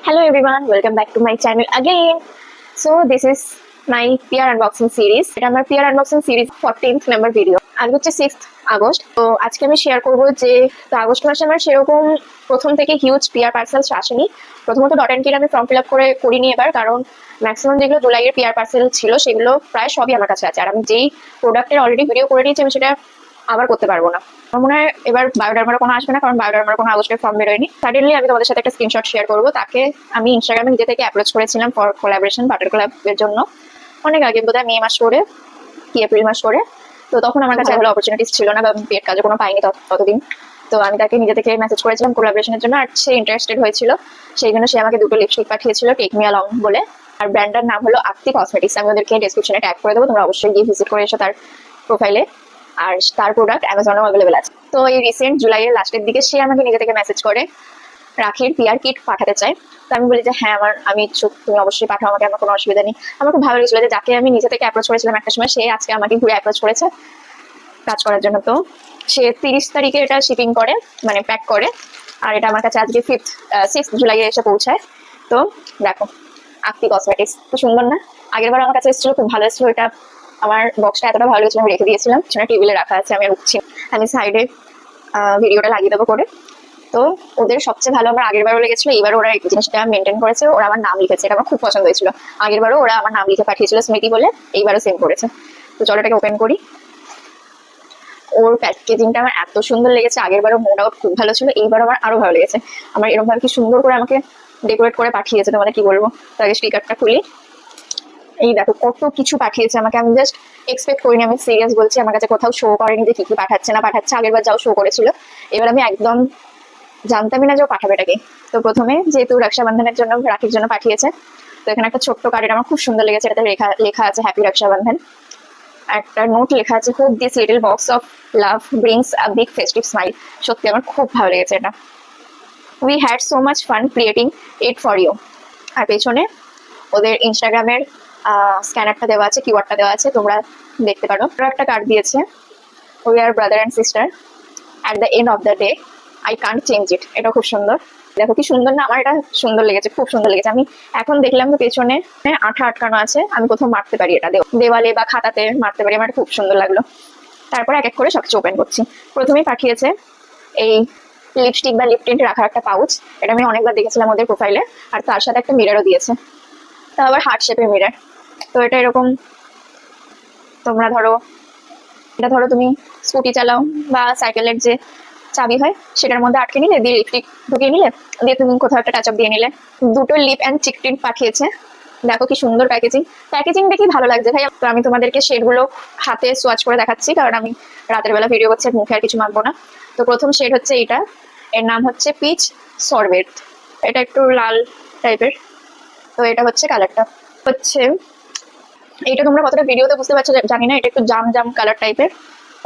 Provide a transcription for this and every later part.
Hello everyone, welcome back to my channel again. So this is my PR unboxing series. এটা আমার PR unboxing series 14th number video. আজ হচ্ছে 6th August. তো আজকে আমি share করব যে আগস্ট মাসে আমার সেরকম প্রথম থেকে হিউজ PR পার্সেলস আসেনি। প্রথমত ডট অ্যান্ড কির আমি ফর্ম ফিল আপ করিনি এবার, কারণ ম্যাক্সিমাম যেগুলো জুলাইয়ের PR পার্সেল ছিল সেগুলো প্রায় সবই আমার কাছে আছে। আর আমি যেই প্রোডাক্টের অলরেডি ভিডিও করে নিয়েছি আমি সেটা আবার করতে পারবো না। আমার মনে হয় এবার বায়োডার্মার কোনো আসবে না, কারণ বায়োডার্মার কোনো আগস্টের ফর্ম বেরোয়নি। সাডেনলি আমি তোমাদের সাথে একটা স্ক্রিনশট শেয়ার করবো। তাকে আমি ইনস্টাগ্রামে নিজে থেকে অ্যাপ্রোচ করেছিলাম ফর কোলাবোরেশন, বাটার কোলাবের জন্য অনেক আগে, বোধহয় মে মাস করে কি এপ্রিল মাস করে। তো তখন আমার কাছে ভালো অপরচুনিটিস ছিল না বা পেড কাজে কোনো পাইনি ততদিন। তো আমি তাকে নিজে থেকে মেসেজ করেছিলাম কোলাবোরেশনের জন্য, আর সে ইন্টারেস্টেড হয়েছিল। সেই জন্য সে আমাকে দুটো লিপস্টিক পাঠিয়েছিল, টেক মি অ্যালং বলে। আর ব্র্যান্ডের নাম হলো আক্তি কসমেটিক্স। আমি ওদেরকে ডেসক্রিপশনে ট্যাগ করে দেবো, তোমরা অবশ্যই গিয়ে ভিজিট করে এসো তার প্রোফাইলে। আর তার প্রোডাক্ট অ্যামাজনেও অ্যাভেলেবেল আছে। তো এই রিসেন্ট জুলাইয়ের লাস্টের দিকে সে আমাকে নিজে থেকে মেসেজ করে রাখির পিআর কিট পাঠাতে চায়। তো আমি বলি যে হ্যাঁ আমি ইচ্ছুক, তুমি অবশ্যই পাঠাও আমাকে, আমার কোনো অসুবিধা নেই। আমার খুব ভালো লেগেছিল যে যাকে আমি নিজে থেকে অ্যাপ্রোচ করেছিলাম একটা সময়, সে আজকে আমাকে ঘুরে অ্যাপ্রোচ করেছে কাজ করার জন্য। তো সে 30 তারিখে এটা শিপিং করে, মানে প্যাক করে, আর এটা আমার কাছে আজকে 6th জুলাই এসে পৌঁছায়। তো দেখো আক্তি কসমেটিক্স, খুব সুন্দর না? আগের বার আমার কাছে এসেছিল, খুব ভালো এসেছিল। এটা আমার বক্সটা এতটা ভালো লেগেছিল আমি রেখে দিয়েছিলাম, সেটা টেবিলে রাখা আছে, আমি আর উঠছি। আমি সাইডে ভিডিওটা লাগিয়ে দেবো করে। তো ওদের সবচেয়ে ভালো আমার আগের বারও লেগেছিল, এইবারও ওরা এই জিনিসটা মেনটেন করেছে, ওরা আমার নাম লিখেছে, এটা আমার খুব পছন্দ হয়েছিল। আগের বারও ওরা আমার নাম লিখে পাঠিয়েছিল স্মৃতি বলে, এইবারও সেম করেছে। তো চলো এটাকে ওপেন করি। ওর প্যাকেজিংটা আমার এত সুন্দর লেগেছে, আগের বারও নো ডাউট খুব ভালো ছিল, এইবারও আমার আরো ভালো লেগেছে। আমার এরকম ভাবে কি সুন্দর করে আমাকে ডেকোরেট করে পাঠিয়েছে, তোমাদের কি বলবো। তো আগে স্টিকারটা খুলি। এই দেখো কত কিছু পাঠিয়েছে আমাকে, আমি জাস্ট এক্সপেক্ট করিনি, আমি সিরিয়াস বলছি। আমার কাছে কোথাও শো করেনি যে কি কি পাঠাচ্ছে না পাঠাচ্ছে, আগের বার যাও শো করেছিল, এবার আমি একদম জানতামই না যে ও পাঠাবে এটাকে। তো প্রথমে যেহেতু রক্ষাবন্ধনের জন্য, রাখির জন্য পাঠিয়েছে, তো এখানে একটা ছোট্ট কার্ড আমার খুব সুন্দর লেগেছে, এটাতে লেখা আছে হ্যাপি রক্ষাবন্ধন। একটা নোট লেখা আছে, hope this little box of love brings a big festive smile. সত্যি আমার খুব ভালো লেগেছে এটা। We had so much fun creating it for you. আর পেছনে ওদের ইনস্টাগ্রামের স্ক্যানারটা দেওয়া আছে, কিওয়ার্ডটা দেওয়া আছে, তোমরা দেখতে পারো। একটা কার্ড দিয়েছে, we are brother and sister at the end of the day I can't change it. এটা খুব সুন্দর, দেখো কি সুন্দর না? আমার এটা সুন্দর লেগেছে, খুব সুন্দর লেগেছে। আমি এখন দেখলাম যে পেছনে আঠা আটকানো আছে, আমি কোথাও মারতে পারি, এটা দেওয়ালে বা খাতাতে মারতে পারি, আমার খুব সুন্দর লাগলো। তারপরে এক এক করে সবকিছু ওপেন করছি। প্রথমেই পাঠিয়েছে এই লিপস্টিক বা লিপ টিন্ট রাখার একটা পাউচ, এটা আমি অনেকবার দেখেছিলাম ওদের প্রোফাইলে। আর তার সাথে একটা মিররও দিয়েছে, তা আবার হার্ট শেপের মিরর। তো এটা এরকম, তোমরা ধরো এটা ধরো তুমি স্কুটি চালাও বা সাইকেলের যে চাবি হয় সেটার মধ্যে আটকে নিলে, দিয়ে লিপস্টিক ঢুকিয়ে নিলে, দিয়ে তুমি কোথাও একটা টাচ আপ দিয়ে নিলে। দুটো লিপ অ্যান্ড চিক টিন্ট পাঠিয়েছে, দেখো কি সুন্দর প্যাকেজিং দেখি ভালো লাগছে ভাই। তো আমি তোমাদেরকে শেডগুলো হাতে সোয়াচ করে দেখাচ্ছি, কারণ আমি রাতের বেলা ভিডিও করছি, মুখে আর কিছু মাখবো না। তো প্রথম শেড হচ্ছে এটা, এর নাম হচ্ছে পিচ সরবেট। এটা একটু লাল টাইপের। তো এটা হচ্ছে কালারটা হচ্ছে, এইটা তোমরা কতটা ভিডিওতে বুঝতে পারছো জানি না, এটা একটু জাম কালার টাইপের।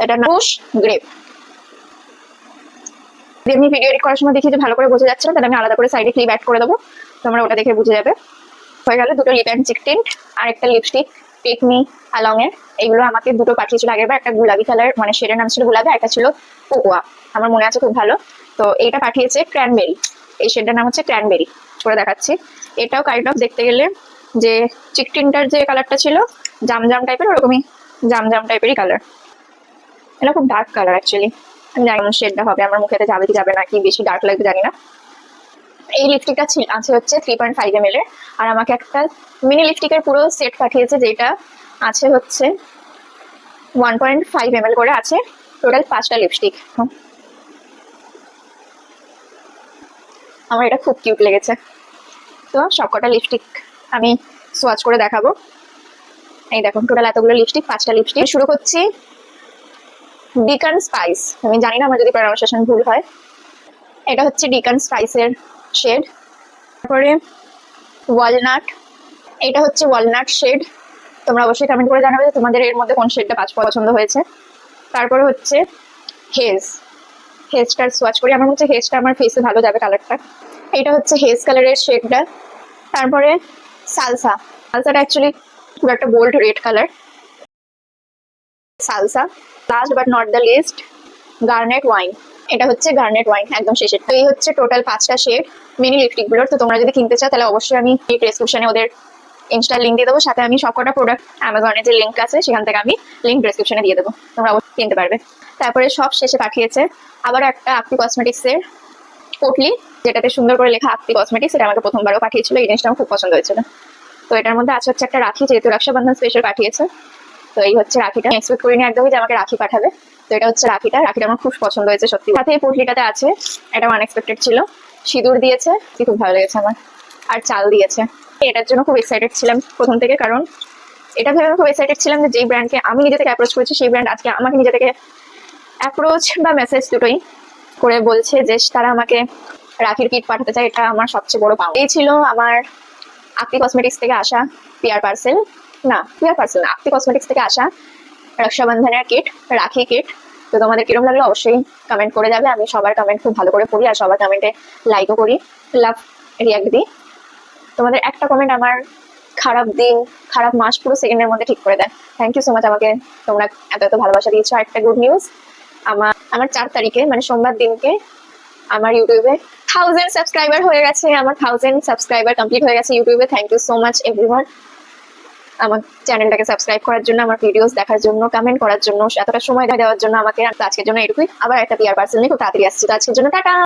এটা রোজ গ্রেপ। এমনি ভিডিও এডিট করার সময় দেখি যে ভালো করে বোঝা যাচ্ছে না, তাহলে আমি আলাদা করে সাইডে ক্লিপ অ্যাড করে দেবো, তোমরা ওটা দেখে বুঝে যাবে। হয়ে গেল দুটো লিপ অ্যান্ড চিক টিন্ট আর একটা লিপস্টিক টেক মি অ্যালং এর। এগুলো আমাকে দুটো পাঠিয়েছিল আগের বার, একটা গোলাপি কালার, মানে শেডের নাম ছিল গোলাপি, একটা ছিল কোকোয়া, আমার মনে আছে খুব ভালো। তো এইটা পাঠিয়েছে ক্র্যানবেরি, এই শেডটার নাম হচ্ছে ক্র্যানবেরি, করে দেখাচ্ছি। এটাও কাইন্ড অফ দেখতে গেলে যে চিক টিন্টার যে কালারটা ছিল জাম টাইপের, ওরকমই জাম টাইপেরই কালার। এটা খুব ডার্ক কালার অ্যাকচুয়ালি, আমি জানি না শেডটা হবে আমার মুখেতে যাবে কি যাবে না, কি বেশি ডার্ক লাগবে জানি না। এই লিপস্টিকটা আছে হচ্ছে 3.5 ml এর, আর আমাকে একটা মিনি লিপস্টিকের পুরো সেট পাঠিয়েছে, যেটা আছে হচ্ছে 1.5 ml করে আছে, টোটাল 5টা লিপস্টিক। আমার এটা খুব কিউট লেগেছে। তো সবকটা লিপস্টিক আমি সোয়াচ করে দেখাবো। এই দেখো টোটাল এতগুলো লিপস্টিক, 5টা লিপস্টিক। শুরু করছি ডিকান স্পাইস, আমি জানি না আমার যদি প্রনাউন্সিয়েশন ভুল হয়। এটা হচ্ছে ডিকান স্পাইসের শেড। তারপরে ওয়ালনাট, এটা হচ্ছে ওয়ালনাট শেড। তোমরা অবশ্যই কমেন্ট করে জানাবে যে তোমাদের এর মধ্যে কোন শেডটা পছন্দ হয়েছে। তারপরে হচ্ছে হেজটার সোয়াচ করি, আমার হচ্ছে হেজটা আমার ফেসে ভালো যাবে কালারটা। এটা হচ্ছে হেজ কালারের শেডটা। তারপরে সালসাটা অ্যাকচুয়ালি খুব একটা bold red colour. Salsa. Last but not the least garnet wine. এটা হচ্ছে গার্নেট ওয়াইন, একদম শেষের। তো এই হচ্ছে টোটাল 5টা শেড মিনি লিপস্টিক গুলোর। তো তোমরা যদি কিনতে চাও তাহলে অবশ্যই আমি এই ডেসক্রিপশনে ওদের ইনস্টা লিঙ্ক দিয়ে দেবো, সাথে আমি সবকটা প্রোডাক্ট অ্যামাজনের যে লিঙ্ক আছে সেখান থেকে আমি লিঙ্ক ডেসক্রিপশনে দিয়ে দেবো, তোমরা অবশ্যই কিনতে পারবে। তারপরে সব শেষে পাঠিয়েছে আবার একটা আপ্তি কসমেটিক্সের পোটলি, যেটাতে সুন্দর করে লেখা আপ্তি কসমেটিক্স। এটা আমাকে প্রথমবারও পাঠিয়েছিল, এই জিনিসটা আমার খুব পছন্দ হয়েছিল। তো এটার মধ্যে আছে হচ্ছে একটা রাখি, যেহেতু রক্ষাবন্ধন স্পেশাল পাঠিয়েছে। তো এই হচ্ছে রাখিটা, এক্সপেক্ট করিনি একদমই যে আমাকে রাখি পাঠাবে। তো এটা হচ্ছে রাখিটা আমার খুব পছন্দ হয়েছে সত্যি। সাথে এই পুটলিটাতে আছে, এটা আনএক্সপেক্টেড ছিল, সিঁদুর দিয়েছে, খুব ভালো লেগেছে আমার, আর চাল দিয়েছে। এটার জন্য খুব এক্সাইটেড ছিলাম প্রথম থেকে, কারণ এটা ভেবে আমি খুব এক্সাইটেড ছিলাম যে যেই ব্র্যান্ডকে আমি নিজে থেকে অ্যাপ্রোচ করেছি সেই ব্র্যান্ড আজকে আমাকে নিজে থেকে অ্যাপ্রোচ বা মেসেজ দুটোই করে বলছে যে তারা আমাকে রাখির কিট পাঠাতে চায়। এটা আমার সবচেয়ে বড় পাওয়া। এই ছিল আমার আপ্তি কসমেটিক্স থেকে আসা পিয়ার পার্সেল, না পিয়ার পার্সেল না, আপ্তি কসমেটিক্স থেকে আসা রক্ষাবন্ধনের কিট, রাখি কিট। তো তোমাদের কিরম লাগলো অবশ্যই কমেন্ট করে যাবে। আমি সবার কমেন্ট খুব ভালো করে পড়ি আর সবার কমেন্টে লাইকও করি, লাভ রিয়াক্ট দিই। তোমাদের একটা কমেন্ট আমার খারাপ দিন, খারাপ মাস পুরো সেকেন্ডের মধ্যে ঠিক করে দেয়। থ্যাংক ইউ সো মাচ, আমাকে তোমরা এত এত ভালোবাসা দিয়েছো। আর একটা গুড নিউজ, আমার 4 তারিখে মানে সোমবার দিনকে আমার ইউটিউবে 1000 সাবস্ক্রাইবার হয়ে গেছে। আমার 1000 সাবস্ক্রাইবার কমপ্লিট হয়ে গেছে ইউটিউবে। Thank you so much everyone, আমার চ্যানেলটাকে সাবস্ক্রাইব করার জন্য, আমার ভিডিওস দেখার জন্য, কমেন্ট করার জন্য, এতটা সময় দেওয়ার জন্য আমাকে। আজকের জন্য এটুকুই। আবার একটা পিয়ার পার্সেল নিয়ে খুব তাড়াতাড়ি আসছি। তো আজকের জন্য টাটা।